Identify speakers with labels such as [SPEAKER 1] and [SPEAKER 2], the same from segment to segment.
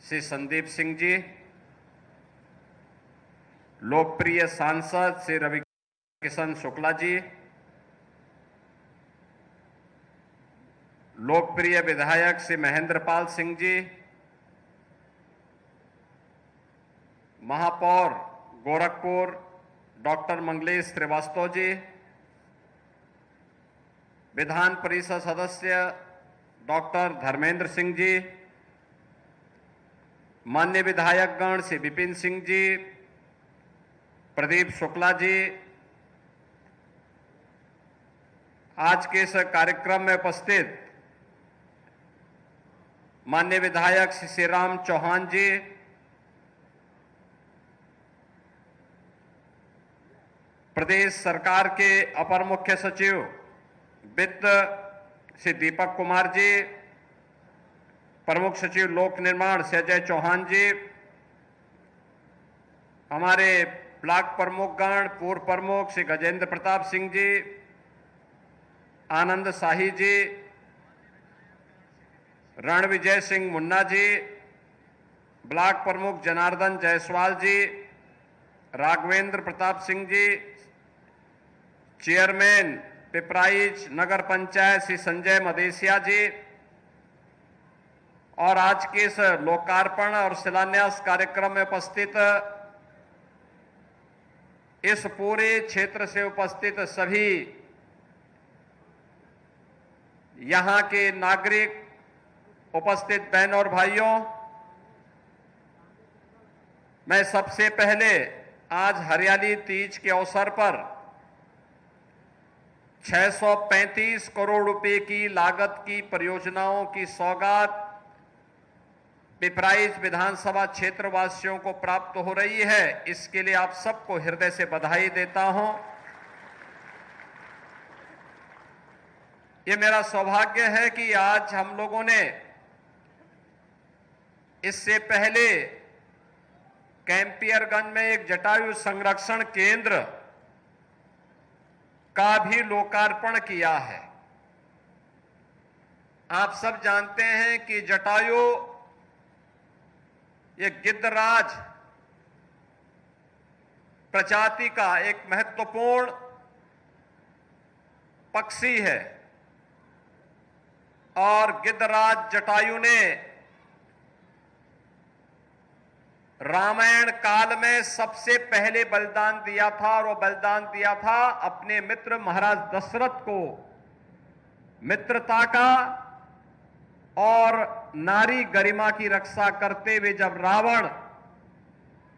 [SPEAKER 1] श्री संदीप सिंह जी, लोकप्रिय सांसद श्री रविकिशन शुक्ला जी, लोकप्रिय विधायक श्री महेंद्रपाल सिंह जी, महापौर गोरखपुर डॉक्टर मंगलेश श्रीवास्तव जी, विधान परिषद सदस्य डॉक्टर धर्मेंद्र सिंह जी, माननीय विधायकगण श्री विपिन सिंह जी, प्रदीप शुक्ला जी, आज के इस कार्यक्रम में उपस्थित माननीय विधायक श्री श्रीराम चौहान जी, प्रदेश सरकार के अपर मुख्य सचिव वित्त श्री दीपक कुमार जी, प्रमुख सचिव लोक निर्माण श्री अजय चौहान जी, हमारे ब्लॉक प्रमुखगण पूर्व प्रमुख श्री गजेंद्र प्रताप सिंह जी, आनंद शाही जी, रणविजय सिंह मुन्ना जी, ब्लॉक प्रमुख जनार्दन जायसवाल जी, राघवेंद्र प्रताप सिंह जी, चेयरमैन पिपराइच नगर पंचायत श्री संजय मदेसिया जी, और आज के इस लोकार्पण और शिलान्यास कार्यक्रम में उपस्थित इस पूरे क्षेत्र से उपस्थित सभी यहां के नागरिक, उपस्थित बहनों और भाइयों, मैं सबसे पहले आज हरियाली तीज के अवसर पर 635 करोड़ रुपए की लागत की परियोजनाओं की सौगात पिपराइच विधानसभा क्षेत्र वासियों को प्राप्त हो रही है। इसके लिए आप सबको हृदय से बधाई देता हूं। ये मेरा सौभाग्य है कि आज हम लोगों ने इससे पहले कैंपियरगंज में एक जटायु संरक्षण केंद्र का भी लोकार्पण किया है। आप सब जानते हैं कि जटायु ये गिद्धराज प्रजाति का एक महत्वपूर्ण पक्षी है और गिद्धराज जटायु ने रामायण काल में सबसे पहले बलिदान दिया था, और वो बलिदान दिया था अपने मित्र महाराज दशरथ को मित्रता का और नारी गरिमा की रक्षा करते हुए जब रावण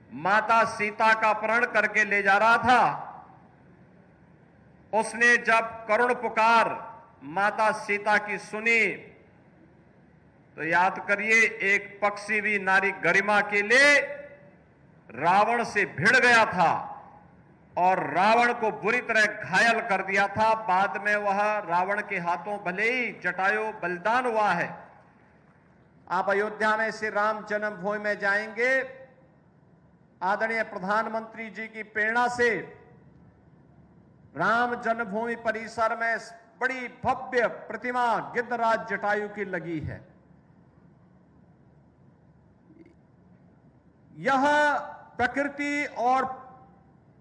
[SPEAKER 1] माता सीता का अपहरण करके ले जा रहा था, उसने जब करुण पुकार माता सीता की सुनी तो याद करिए, एक पक्षी भी नारी गरिमा के लिए रावण से भिड़ गया था और रावण को बुरी तरह घायल कर दिया था। बाद में वह रावण के हाथों भले ही जटायु बलिदान हुआ है। आप अयोध्या में श्री राम जन्मभूमि में जाएंगे, आदरणीय प्रधानमंत्री जी की प्रेरणा से राम जन्मभूमि परिसर में बड़ी भव्य प्रतिमा गिद्धराज जटायु की लगी है। यह प्रकृति और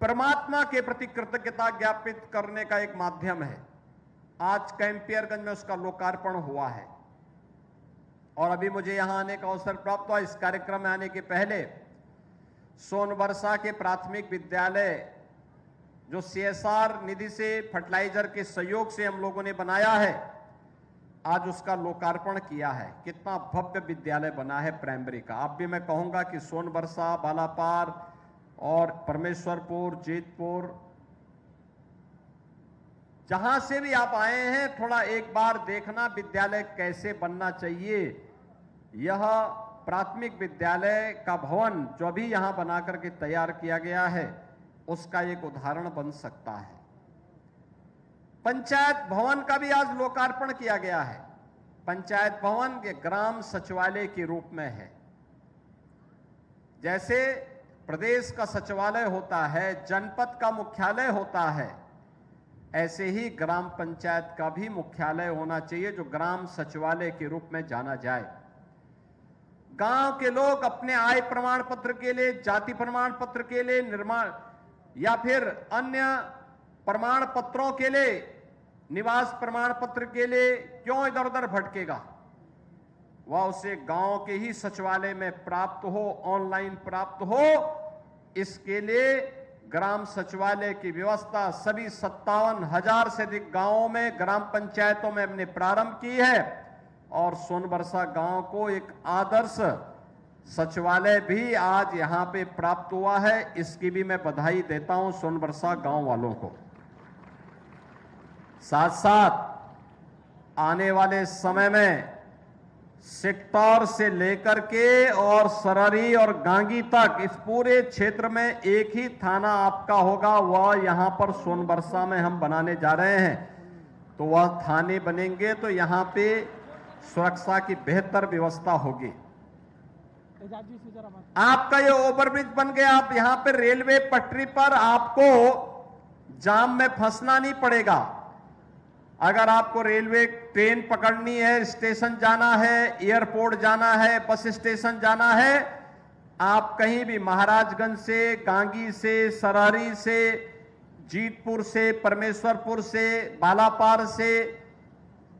[SPEAKER 1] परमात्मा के प्रति कृतज्ञता ज्ञापित करने का एक माध्यम है। आज कैंपियरगंज में उसका लोकार्पण हुआ है और अभी मुझे यहां आने का अवसर प्राप्त हुआ। इस कार्यक्रम में आने के पहले सोनबरसा के प्राथमिक विद्यालय जो सीएसआर निधि से फर्टिलाइजर के सहयोग से हम लोगों ने बनाया है, आज उसका लोकार्पण किया है। कितना भव्य विद्यालय बना है प्राइमरी का। अब भी मैं कहूंगा कि सोनबरसा, बालापार और परमेश्वरपुर, जेतपुर, जहां से भी आप आए हैं, थोड़ा एक बार देखना विद्यालय कैसे बनना चाहिए। यह प्राथमिक विद्यालय का भवन जो अभी यहां बना करके तैयार किया गया है, उसका एक उदाहरण बन सकता है। पंचायत भवन का भी आज लोकार्पण किया गया है। पंचायत भवन के ग्राम सचिवालय के रूप में है। जैसे प्रदेश का सचिवालय होता है, जनपद का मुख्यालय होता है, ऐसे ही ग्राम पंचायत का भी मुख्यालय होना चाहिए जो ग्राम सचिवालय के रूप में जाना जाए। गांव के लोग अपने आय प्रमाण पत्र के लिए, जाति प्रमाण पत्र के लिए, निर्माण या फिर अन्य प्रमाण पत्रों के लिए, निवास प्रमाण पत्र के लिए क्यों इधर उधर भटकेगा? वह उसे गांव के ही सचिवालय में प्राप्त हो, ऑनलाइन प्राप्त हो। इसके लिए ग्राम सचिवालय की व्यवस्था सभी 57,000 से अधिक गांवों में, ग्राम पंचायतों में हमने प्रारंभ की है और सोनबरसा गांव को एक आदर्श सचिवालय भी आज यहां पे प्राप्त हुआ है। इसकी भी मैं बधाई देता हूं सोनबरसा गांव वालों को। साथ साथ आने वाले समय में सेक्टर से लेकर के और सररी और गांगी तक इस पूरे क्षेत्र में एक ही थाना आपका होगा। वह यहां पर सोनबरसा में हम बनाने जा रहे हैं। तो वह थाने बनेंगे तो यहां पे सुरक्षा की बेहतर व्यवस्था होगी। आपका ये ओवरब्रिज बन गया, आप यहां पे रेलवे पटरी पर आपको जाम में फंसना नहीं पड़ेगा। अगर आपको रेलवे ट्रेन पकड़नी है, स्टेशन जाना है, एयरपोर्ट जाना है, बस स्टेशन जाना है, आप कहीं भी महाराजगंज से, गांगी से, सरहरी से, जीतपुर से, परमेश्वरपुर से, बालापार से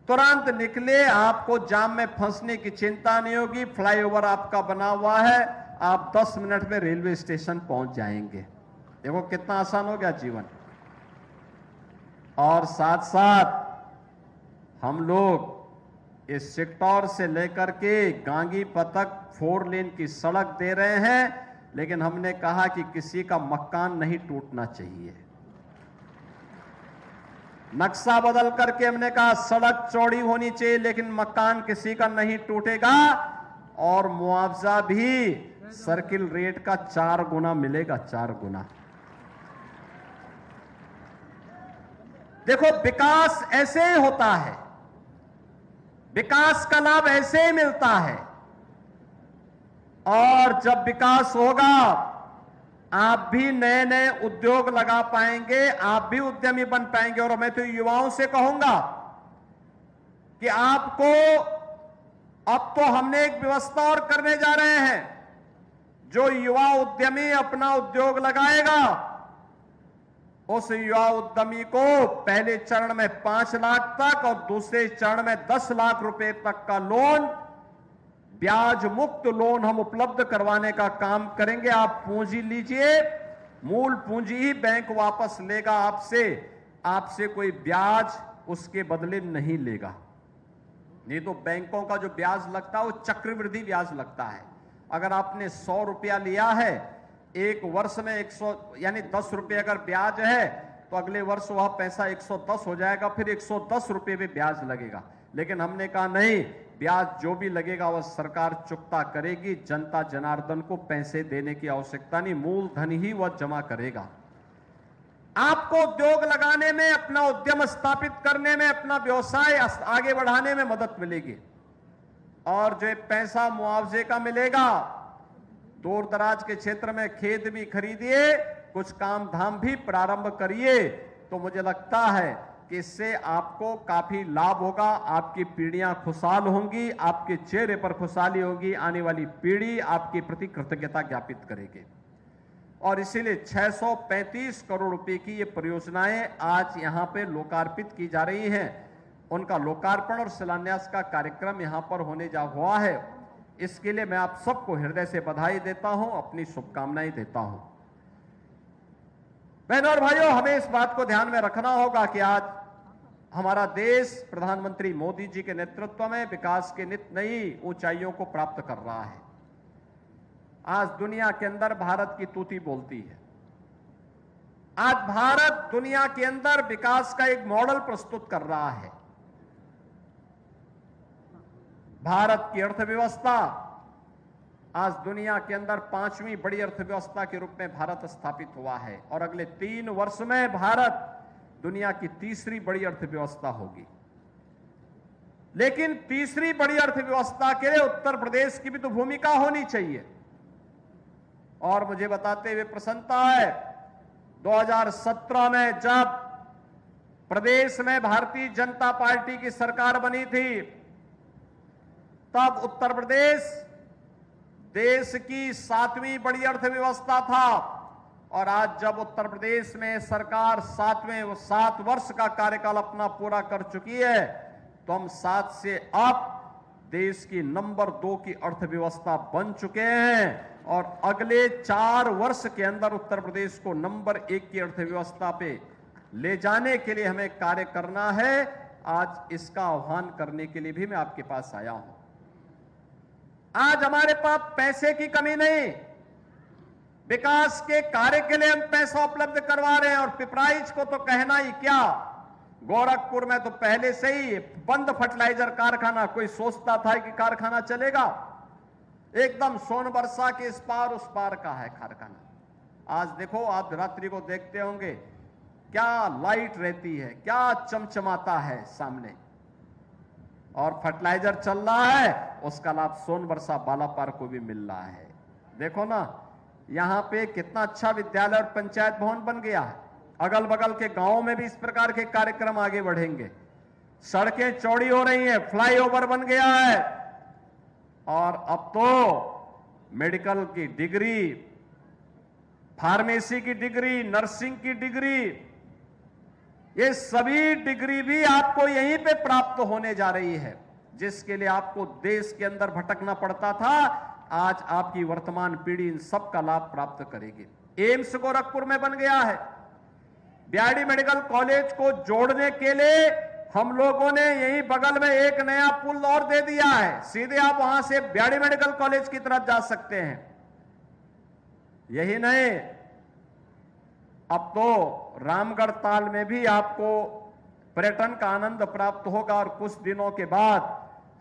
[SPEAKER 1] तुरंत निकले, आपको जाम में फंसने की चिंता नहीं होगी। फ्लाईओवर आपका बना हुआ है, आप 10 मिनट में रेलवे स्टेशन पहुंच जाएंगे। देखो कितना आसान हो गया जीवन। और साथ साथ हम लोग इस सेक्टर से लेकर के गांगी तक 4 लेन की सड़क दे रहे हैं, लेकिन हमने कहा कि किसी का मकान नहीं टूटना चाहिए। नक्शा बदल करके हमने कहा सड़क चौड़ी होनी चाहिए, लेकिन मकान किसी का नहीं टूटेगा और मुआवजा भी सर्किल रेट का 4 गुना मिलेगा, 4 गुना। देखो विकास ऐसे ही होता है, विकास का लाभ ऐसे ही मिलता है। और जब विकास होगा आप भी नए नए उद्योग लगा पाएंगे, आप भी उद्यमी बन पाएंगे। और मैं तो युवाओं से कहूंगा कि आपको अब तो हमने एक व्यवस्था और करने जा रहे हैं। जो युवा उद्यमी अपना उद्योग लगाएगा, उस युवा उद्यमी को पहले चरण में 5 लाख तक और दूसरे चरण में 10 लाख रुपए तक का लोन, ब्याज मुक्त लोन हम उपलब्ध करवाने का काम करेंगे। आप पूंजी लीजिए, मूल पूंजी ही बैंक वापस लेगा आपसे, आपसे कोई ब्याज उसके बदले नहीं लेगा। नहीं तो बैंकों का जो ब्याज लगता है वो चक्रवृद्धि ब्याज लगता है। अगर आपने 100 रुपया लिया है, एक वर्ष में 100 यानी 10 रुपये अगर ब्याज है, तो अगले वर्ष वह पैसा 110 हो जाएगा, फिर 110 रुपये में ब्याज लगेगा। लेकिन हमने कहा नहीं, ब्याज जो भी लगेगा वह सरकार चुकता करेगी। जनता जनार्दन को पैसे देने की आवश्यकता नहीं, मूलधन ही वह जमा करेगा। आपको उद्योग लगाने में, अपना उद्यम स्थापित करने में, अपना व्यवसाय आगे बढ़ाने में मदद मिलेगी। और जो पैसा मुआवजे का मिलेगा, दूर दराज के क्षेत्र में खेत भी खरीदिए, कुछ काम धाम भी प्रारंभ करिए, तो मुझे लगता है कि इससे आपको काफी लाभ होगा। आपकी पीढ़ियां खुशहाल होंगी, आपके चेहरे पर खुशहाली होगी, आने वाली पीढ़ी आपके प्रति कृतज्ञता ज्ञापित करेगी। और इसीलिए 635 करोड़ रुपए की ये परियोजनाएं आज यहां पे लोकार्पित की जा रही हैं। उनका लोकार्पण और शिलान्यास का कार्यक्रम यहां पर होने जा हुआ है। इसके लिए मैं आप सबको हृदय से बधाई देता हूं, अपनी शुभकामनाएं देता हूं। बहनों और भाइयों, हमें इस बात को ध्यान में रखना होगा कि आज हमारा देश प्रधानमंत्री मोदी जी के नेतृत्व में विकास के नित नई ऊंचाइयों को प्राप्त कर रहा है। आज दुनिया के अंदर भारत की तूती बोलती है। आज भारत दुनिया के अंदर विकास का एक मॉडल प्रस्तुत कर रहा है। भारत की अर्थव्यवस्था आज दुनिया के अंदर 5वीं बड़ी अर्थव्यवस्था के रूप में भारत स्थापित हुआ है और अगले 3 वर्ष में भारत दुनिया की 3री बड़ी अर्थव्यवस्था होगी। लेकिन 3री बड़ी अर्थव्यवस्था के लिए उत्तर प्रदेश की भी तो भूमिका होनी चाहिए। और मुझे बताते हुए प्रसन्नता है, 2017 में जब प्रदेश में भारतीय जनता पार्टी की सरकार बनी थी, तब उत्तर प्रदेश देश की 7वीं बड़ी अर्थव्यवस्था था। और आज जब उत्तर प्रदेश में सरकार 7 वर्ष का कार्यकाल अपना पूरा कर चुकी है, तो हम 7 से अब देश की नंबर 2 की अर्थव्यवस्था बन चुके हैं। और अगले 4 वर्ष के अंदर उत्तर प्रदेश को नंबर 1 की अर्थव्यवस्था पे ले जाने के लिए हमें कार्य करना है। आज इसका आह्वान करने के लिए भी मैं आपके पास आया हूं। आज हमारे पास पैसे की कमी नहीं, विकास के कार्य के लिए हम पैसा उपलब्ध करवा रहे हैं। और पिपराइच को तो कहना ही क्या, गोरखपुर में तो पहले से ही बंद फर्टिलाइजर कारखाना, कोई सोचता था कि कारखाना चलेगा? एकदम सोनबरसा के इस पार उस पार का है कारखाना। आज देखो, आप रात्रि को देखते होंगे क्या लाइट रहती है, क्या चमचमाता है सामने, और फर्टिलाइजर चल रहा है, उसका लाभ सोनबरसा बालापार को भी मिल रहा है। देखो ना, यहां पे कितना अच्छा विद्यालय और पंचायत भवन बन गया है। अगल बगल के गांवों में भी इस प्रकार के कार्यक्रम आगे बढ़ेंगे। सड़कें चौड़ी हो रही हैं, फ्लाईओवर बन गया है, और अब तो मेडिकल की डिग्री, फार्मेसी की डिग्री, नर्सिंग की डिग्री, ये सभी डिग्री भी आपको यहीं पे प्राप्त होने जा रही है। जिसके लिए आपको देश के अंदर भटकना पड़ता था, आज आपकी वर्तमान पीढ़ी इन सब का लाभ प्राप्त करेगी। एम्स गोरखपुर में बन गया है। बीआरडी मेडिकल कॉलेज को जोड़ने के लिए हम लोगों ने यहीं बगल में एक नया पुल और दे दिया है, सीधे आप वहां से बीआरडी मेडिकल कॉलेज की तरफ जा सकते हैं। यही नहीं, अब तो रामगढ़ ताल में भी आपको पर्यटन का आनंद प्राप्त होगा। और कुछ दिनों के बाद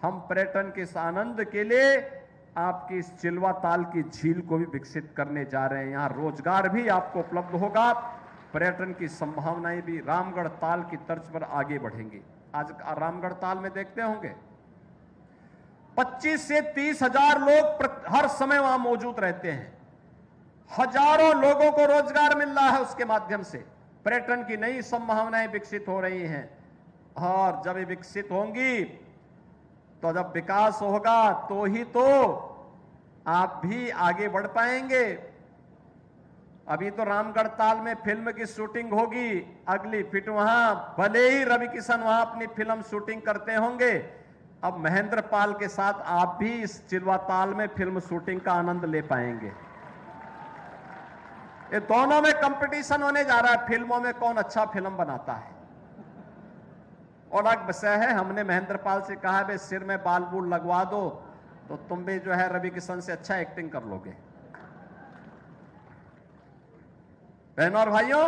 [SPEAKER 1] हम पर्यटन के इस आनंद के लिए आपकी इस चिलवा ताल की झील को भी विकसित करने जा रहे हैं। यहां रोजगार भी आपको उपलब्ध होगा, पर्यटन की संभावनाएं भी रामगढ़ ताल की तर्ज पर आगे बढ़ेंगी। आज रामगढ़ ताल में देखते होंगे 25 से 30 हजार लोग हर समय वहां मौजूद रहते हैं। हजारों लोगों को रोजगार मिल रहा है उसके माध्यम से। पर्यटन की नई संभावनाएं विकसित हो रही हैं, और जब ये विकसित होंगी, तो जब विकास होगा तो ही तो आप भी आगे बढ़ पाएंगे। अभी तो रामगढ़ ताल में फिल्म की शूटिंग होगी, अगली फिट वहां भले ही रवि किशन वहां अपनी फिल्म शूटिंग करते होंगे, अब महेंद्र पाल के साथ आप भी इस चिलवा ताल में फिल्म शूटिंग का आनंद ले पाएंगे। ये दोनों में कंपटीशन होने जा रहा है, फिल्मों में कौन अच्छा फिल्म बनाता है। और एक विषय है, हमने महेंद्र पाल से कहा है सिर में बाल बूल लगवा दो तो तुम भी जो है रवि किशन से अच्छा एक्टिंग कर लोगे। बहनों और भाइयों,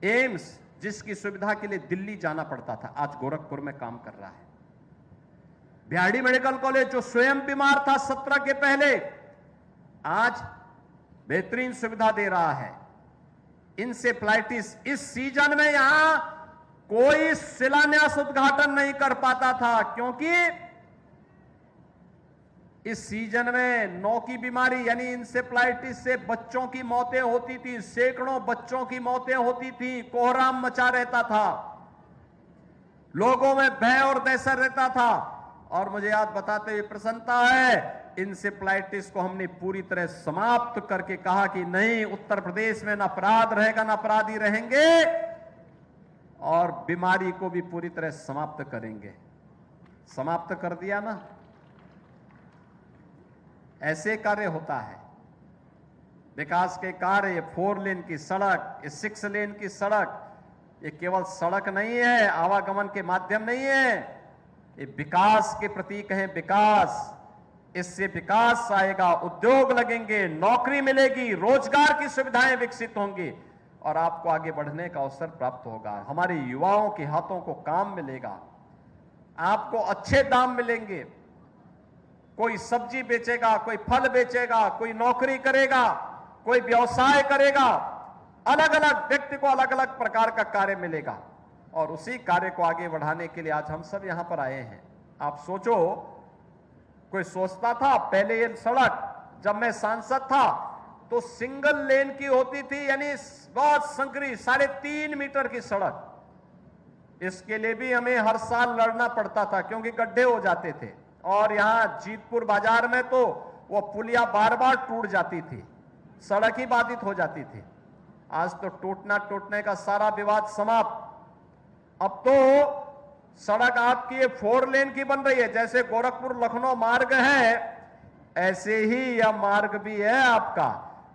[SPEAKER 1] एम्स जिसकी सुविधा के लिए दिल्ली जाना पड़ता था, आज गोरखपुर में काम कर रहा है। बीआरडी मेडिकल कॉलेज जो स्वयं बीमार था 17 के पहले, आज बेहतरीन सुविधा दे रहा है। इंसेफ्लाइटिस इस सीजन में यहां कोई शिलान्यास उद्घाटन नहीं कर पाता था, क्योंकि इस सीजन में 9 की बीमारी यानी इंसेफ्लाइटिस से बच्चों की मौतें होती थी, सैकड़ों बच्चों की मौतें होती थी, कोहराम मचा रहता था, लोगों में भय और दहशत रहता था। और मुझे याद बताते हुए प्रसन्नता है, इंसेफ्लाइटिस को हमने पूरी तरह समाप्त करके कहा कि नहीं, उत्तर प्रदेश में न अपराध रहेगा, न अपराधी रहेंगे, और बीमारी को भी पूरी तरह समाप्त करेंगे। समाप्त कर दिया ना। ऐसे कार्य होता है, विकास के कार्य, 4 लेन की सड़क, 6 लेन की सड़क, ये केवल सड़क नहीं है, आवागमन के माध्यम नहीं है, ये विकास के प्रतीक हैं। विकास, इससे विकास आएगा, उद्योग लगेंगे, नौकरी मिलेगी, रोजगार की सुविधाएं विकसित होंगी, और आपको आगे बढ़ने का अवसर प्राप्त होगा। हमारे युवाओं के हाथों को काम मिलेगा, आपको अच्छे दाम मिलेंगे। कोई सब्जी बेचेगा, कोई फल बेचेगा, कोई नौकरी करेगा, कोई व्यवसाय करेगा, अलग अलग व्यक्ति को अलग अलग प्रकार का कार्य मिलेगा, और उसी कार्य को आगे बढ़ाने के लिए आज हम सब यहां पर आए हैं। आप सोचो, कोई सोचता था पहले ये सड़क, जब मैं सांसद था तो सिंगल लेन की होती थी, यानी बहुत संकरी 3.5 मीटर की सड़क। इसके लिए भी हमें हर साल लड़ना पड़ता था, क्योंकि गड्ढे हो जाते थे। और यहां जीतपुर बाजार में तो वो पुलिया बार बार टूट जाती थी, सड़क ही बाधित हो जाती थी। आज तो टूटने का सारा विवाद समाप्त। अब तो सड़क आपकी ये 4 लेन की बन रही है। जैसे गोरखपुर लखनऊ मार्ग है, ऐसे ही यह मार्ग भी है आपका।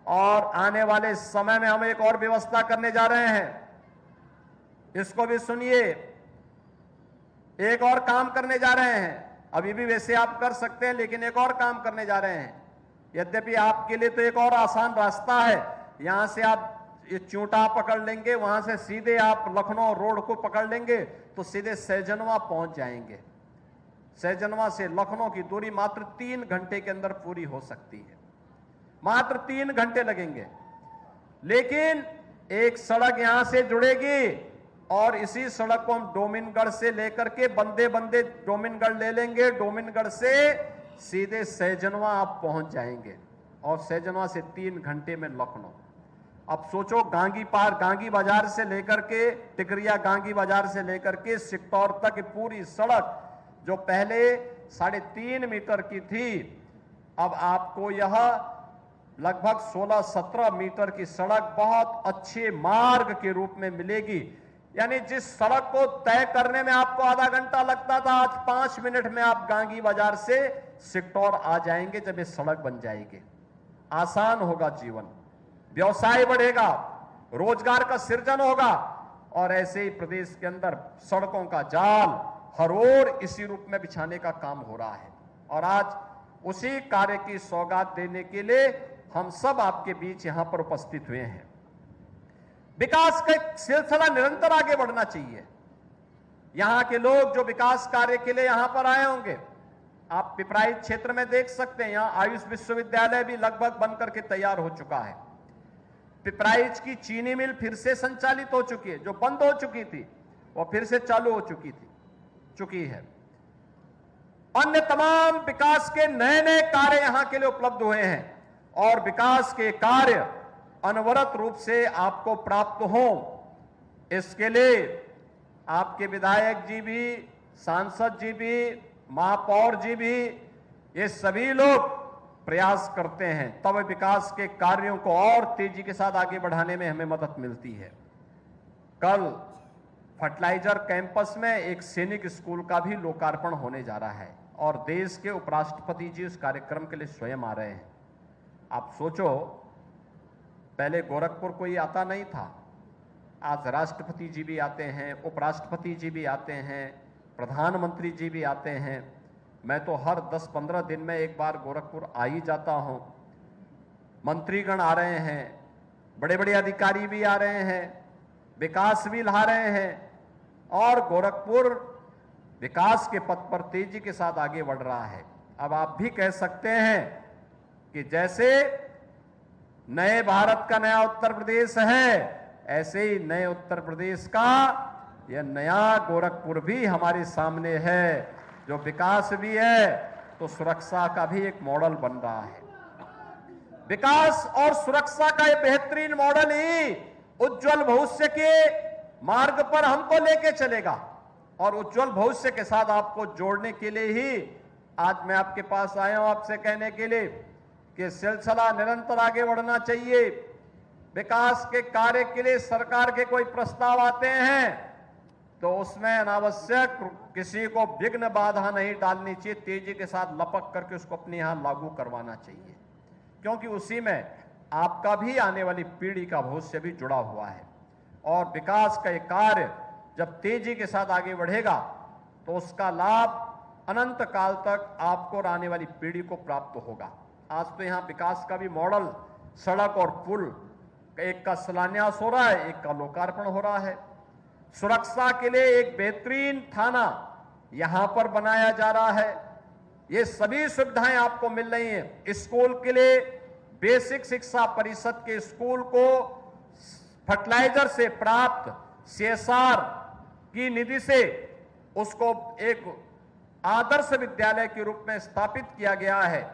[SPEAKER 1] और आने वाले समय में हम एक और व्यवस्था करने जा रहे हैं, इसको भी सुनिए। एक और काम करने जा रहे हैं, अभी भी वैसे आप कर सकते हैं, लेकिन एक और काम करने जा रहे हैं। यद्यपि आपके लिए तो एक और आसान रास्ता है, यहां से आप ये चूंटा पकड़ लेंगे, वहां से सीधे आप लखनऊ रोड को पकड़ लेंगे तो सीधे सैजनवा पहुंच जाएंगे। सैजनवा से लखनऊ की दूरी मात्र 3 घंटे के अंदर पूरी हो सकती है, मात्र 3 घंटे लगेंगे। लेकिन एक सड़क यहां से जुड़ेगी और इसी सड़क को हम डोमिनगढ़ से लेकर के बंदे बंदे डोमिनगढ़ ले लेंगे। डोमिनगढ़ से सीधे सैजनवा आप पहुंच जाएंगे और सैजनवा से 3 घंटे में लखनऊ। अब सोचो, गांगी बाजार से लेकर के टिकरिया गांगी बाजार से लेकर के सिकटौर तक पूरी सड़क जो पहले 3.5 मीटर की थी, अब आपको यह लगभग 16-17 मीटर की सड़क बहुत अच्छे मार्ग के रूप में मिलेगी। यानी जिस सड़क को तय करने में आपको आधा घंटा लगता था, आज 5 मिनट में आप गांगी बाजार से सिकटौर आ जाएंगे जब ये सड़क बन जाएगी। आसान होगा जीवन, व्यवसाय बढ़ेगा, रोजगार का सृजन होगा और ऐसे ही प्रदेश के अंदर सड़कों का जाल हर ओर इसी रूप में बिछाने का काम हो रहा है। और आज उसी कार्य की सौगात देने के लिए हम सब आपके बीच यहां पर उपस्थित हुए हैं। विकास का सिलसिला निरंतर आगे बढ़ना चाहिए। यहां के लोग जो विकास कार्य के लिए यहां पर आए होंगे, आप पिपराइच क्षेत्र में देख सकते हैं, यहां आयुष विश्वविद्यालय भी लगभग बनकर के तैयार हो चुका है। पिपराइच की चीनी मिल फिर से संचालित हो चुकी है, जो बंद हो चुकी थी वो फिर से चालू हो चुकी है। अन्य तमाम विकास के नए नए कार्य यहां के लिए उपलब्ध हुए हैं और विकास के कार्य अनवरत रूप से आपको प्राप्त हो, इसके लिए आपके विधायक जी भी, सांसद जी भी, महापौर जी भी, ये सभी लोग प्रयास करते हैं, तब विकास के कार्यों को और तेजी के साथ आगे बढ़ाने में हमें मदद मिलती है। कल फर्टिलाइजर कैंपस में एक सैनिक स्कूल का भी लोकार्पण होने जा रहा है और देश के उपराष्ट्रपति जी उस कार्यक्रम के लिए स्वयं आ रहे हैं। आप सोचो, पहले गोरखपुर कोई आता नहीं था, आज राष्ट्रपति जी भी आते हैं, उपराष्ट्रपति जी भी आते हैं, प्रधानमंत्री जी भी आते हैं। मैं तो हर 10-15 दिन में एक बार गोरखपुर आ ही जाता हूं। मंत्रीगण आ रहे हैं, बड़े बड़े अधिकारी भी आ रहे हैं, विकास भी ला रहे हैं और गोरखपुर विकास के पथ पर तेजी के साथ आगे बढ़ रहा है। अब आप भी कह सकते हैं कि जैसे नए भारत का नया उत्तर प्रदेश है, ऐसे ही नए उत्तर प्रदेश का यह नया गोरखपुर भी हमारे सामने है, जो विकास भी है तो सुरक्षा का भी एक मॉडल बन रहा है। विकास और सुरक्षा का यह बेहतरीन मॉडल ही उज्जवल भविष्य के मार्ग पर हमको लेके चलेगा और उज्जवल भविष्य के साथ आपको जोड़ने के लिए ही आज मैं आपके पास आया हूं, आपसे कहने के लिए कि सिलसिला निरंतर आगे बढ़ना चाहिए। विकास के कार्य के लिए सरकार के कोई प्रस्ताव आते हैं तो उसमें अनावश्यक किसी को विघ्न बाधा नहीं डालनी चाहिए, तेजी के साथ लपक करके उसको अपने यहां लागू करवाना चाहिए, क्योंकि उसी में आपका भी आने वाली पीढ़ी का भविष्य भी जुड़ा हुआ है। और विकास का ये कार्य जब तेजी के साथ आगे बढ़ेगा तो उसका लाभ अनंत काल तक आपको और आने वाली पीढ़ी को प्राप्त होगा। आज तो यहां विकास का भी मॉडल, सड़क और पुल, एक का शिलान्यास हो रहा है, एक का लोकार्पण हो रहा है। सुरक्षा के लिए एक बेहतरीन थाना यहां पर बनाया जा रहा है। ये सभी सुविधाएं आपको मिल रही हैं। स्कूल के लिए बेसिक शिक्षा परिषद के स्कूल को फर्टिलाइजर से प्राप्त CSR की निधि से उसको एक आदर्श विद्यालय के रूप में स्थापित किया गया है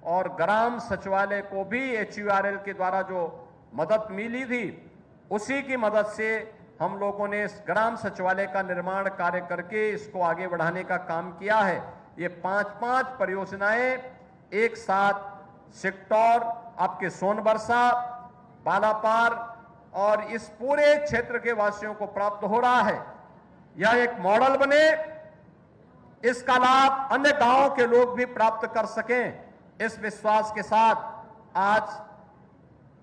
[SPEAKER 1] और ग्राम सचिवालय को भी HURL के द्वारा जो मदद मिली थी, उसी की मदद से हम लोगों ने इस ग्राम सचिवालय का निर्माण कार्य करके इसको आगे बढ़ाने का काम किया है। ये 5-5 परियोजनाएं एक साथ सेक्टर आपके सोनबरसा, बालापार और इस पूरे क्षेत्र के वासियों को प्राप्त हो रहा है। यह एक मॉडल बने, इसका लाभ अन्य गांवों के लोग भी प्राप्त कर सकें। इस विश्वास के साथ आज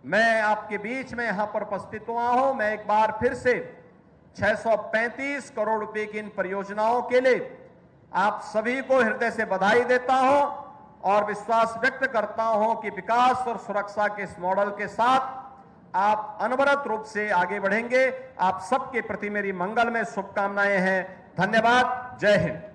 [SPEAKER 1] मैं आपके बीच में यहां पर उपस्थित हुआ हूं। मैं एक बार फिर से 635 करोड़ रुपए की इन परियोजनाओं के लिए आप सभी को हृदय से बधाई देता हूं और विश्वास व्यक्त करता हूं कि विकास और सुरक्षा के इस मॉडल के साथ आप अनवरत रूप से आगे बढ़ेंगे। आप सबके प्रति मेरी मंगलमय शुभकामनाएं हैं। धन्यवाद। जय हिंद।